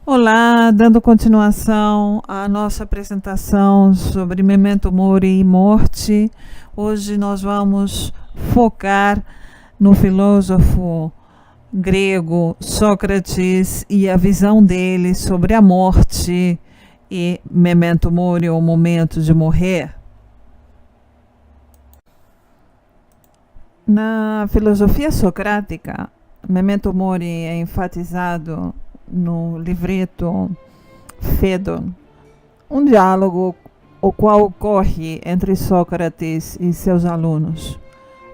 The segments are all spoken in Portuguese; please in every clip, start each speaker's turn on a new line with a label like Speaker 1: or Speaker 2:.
Speaker 1: Olá, dando continuação à nossa apresentação sobre Memento Mori e morte. Hoje nós vamos focar no filósofo grego Sócrates e a visão dele sobre a morte e Memento Mori, ou momento de morrer. Na filosofia socrática, Memento Mori é enfatizado no livreto Phaedon, um diálogo o qual ocorre entre Sócrates e seus alunos,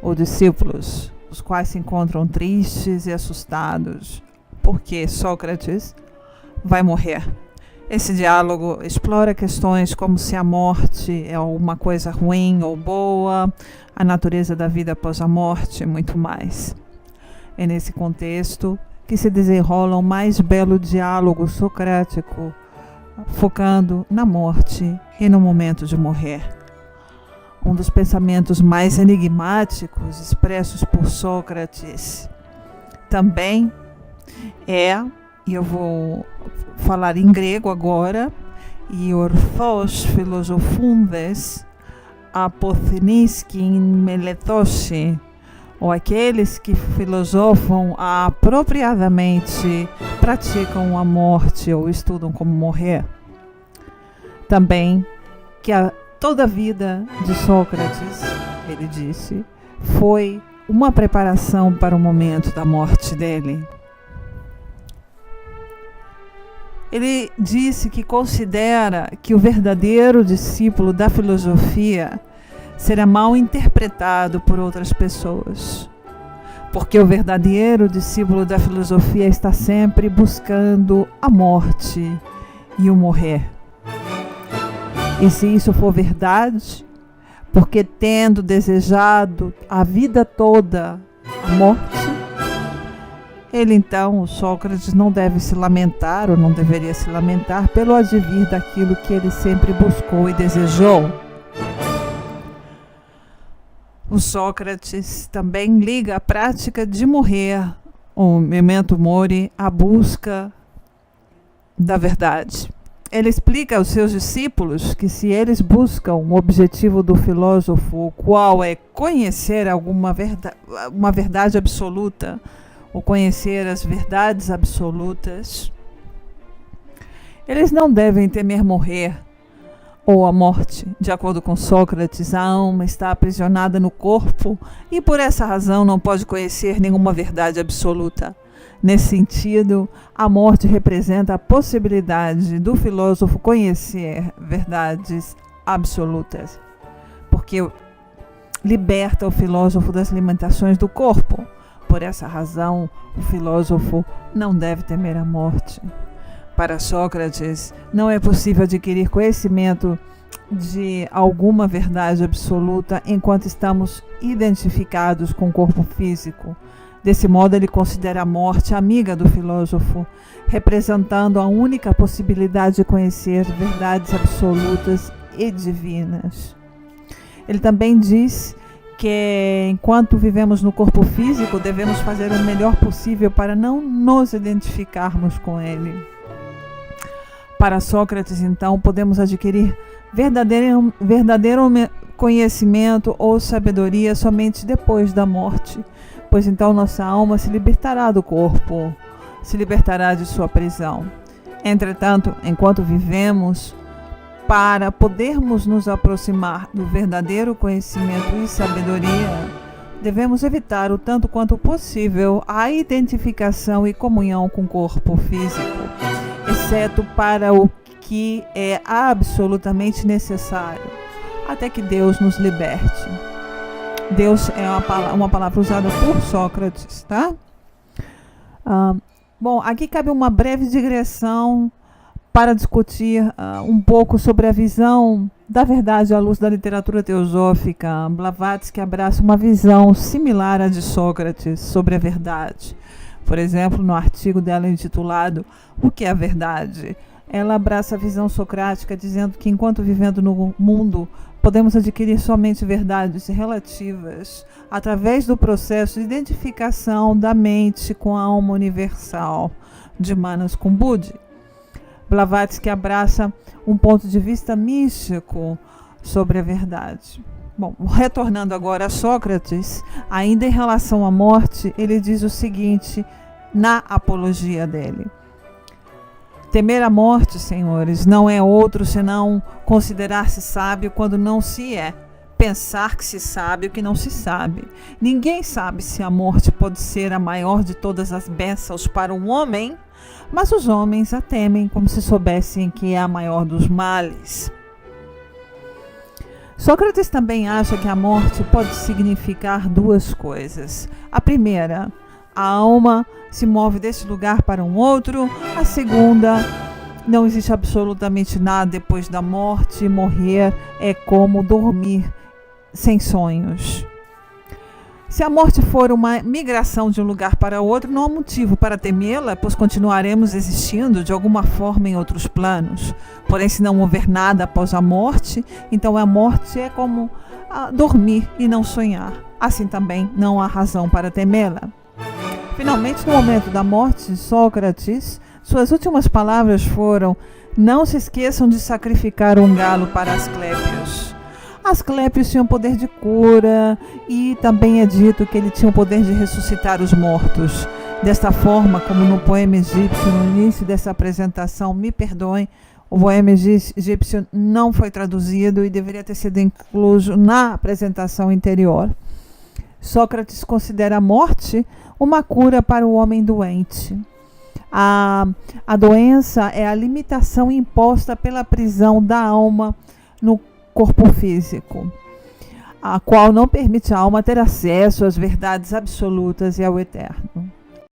Speaker 1: ou discípulos, os quais se encontram tristes e assustados, porque Sócrates vai morrer. Esse diálogo explora questões como se a morte é uma coisa ruim ou boa, a natureza da vida após a morte e muito mais. É nesse contexto que se desenrola o mais belo diálogo socrático, focando na morte e no momento de morrer. Um dos pensamentos mais enigmáticos expressos por Sócrates também é, e eu vou falar em grego agora, «I orthos philosophundes apotheniskin meletoshi», ou aqueles que filosofam apropriadamente praticam a morte ou estudam como morrer. Também que toda a vida de Sócrates, ele disse, foi uma preparação para o momento da morte dele. Ele disse que considera que o verdadeiro discípulo da filosofia será mal interpretado por outras pessoas, porque o verdadeiro discípulo da filosofia está sempre buscando a morte e o morrer. E se isso for verdade, porque tendo desejado a vida toda a morte, ele então, o Sócrates, não deve se lamentar, ou não deveria se lamentar, pelo advir daquilo que ele sempre buscou e desejou. O Sócrates também liga a prática de morrer, o Memento Mori, à busca da verdade. Ele explica aos seus discípulos que se eles buscam o objetivo do filósofo, o qual é conhecer uma verdade absoluta, ou conhecer as verdades absolutas, eles não devem temer morrer ou a morte. De acordo com Sócrates, a alma está aprisionada no corpo e por essa razão não pode conhecer nenhuma verdade absoluta. Nesse sentido, a morte representa a possibilidade do filósofo conhecer verdades absolutas, porque liberta o filósofo das limitações do corpo. Por essa razão, o filósofo não deve temer a morte. Para Sócrates, não é possível adquirir conhecimento de alguma verdade absoluta enquanto estamos identificados com o corpo físico. Desse modo, ele considera a morte amiga do filósofo, representando a única possibilidade de conhecer verdades absolutas e divinas. Ele também diz que, enquanto vivemos no corpo físico, devemos fazer o melhor possível para não nos identificarmos com ele. Para Sócrates, então, podemos adquirir verdadeiro conhecimento ou sabedoria somente depois da morte, pois então nossa alma se libertará do corpo, se libertará de sua prisão. Entretanto, enquanto vivemos, para podermos nos aproximar do verdadeiro conhecimento e sabedoria, devemos evitar o tanto quanto possível a identificação e comunhão com o corpo físico, exceto para o que é absolutamente necessário, até que Deus nos liberte. Deus é uma palavra usada por Sócrates, tá? Bom, aqui cabe uma breve digressão para discutir um pouco sobre a visão da verdade à luz da literatura teosófica. Blavatsky abraça uma visão similar à de Sócrates sobre a verdade. Por exemplo, no artigo dela intitulado O que é a Verdade? Ela abraça a visão socrática, dizendo que enquanto vivendo no mundo, podemos adquirir somente verdades relativas através do processo de identificação da mente com a alma universal, de Manas Kumbudji. Blavatsky abraça um ponto de vista místico sobre a verdade. Bom, retornando agora a Sócrates, ainda em relação à morte, ele diz o seguinte na apologia dele: temer a morte, senhores, não é outro senão considerar-se sábio quando não se é, pensar que se sabe o que não se sabe. Ninguém sabe se a morte pode ser a maior de todas as bênçãos para um homem, mas os homens a temem como se soubessem que é a maior dos males. Sócrates também acha que a morte pode significar duas coisas. A primeira, a alma se move desse lugar para um outro. A segunda, não existe absolutamente nada depois da morte. Morrer é como dormir sem sonhos. Se a morte for uma migração de um lugar para outro, não há motivo para temê-la, pois continuaremos existindo de alguma forma em outros planos. Porém, se não houver nada após a morte, então a morte é como dormir e não sonhar. Assim também não há razão para temê-la. Finalmente, no momento da morte de Sócrates, suas últimas palavras foram: não se esqueçam de sacrificar um galo para Asclépios. Asclépios tinha o poder de cura e também é dito que ele tinha o poder de ressuscitar os mortos. Desta forma, como no poema egípcio, no início dessa apresentação, me perdoem, o poema egípcio não foi traduzido e deveria ter sido incluso na apresentação anterior. Sócrates considera a morte uma cura para o homem doente. A doença é a limitação imposta pela prisão da alma no corpo físico, a qual não permite à alma ter acesso às verdades absolutas e ao eterno.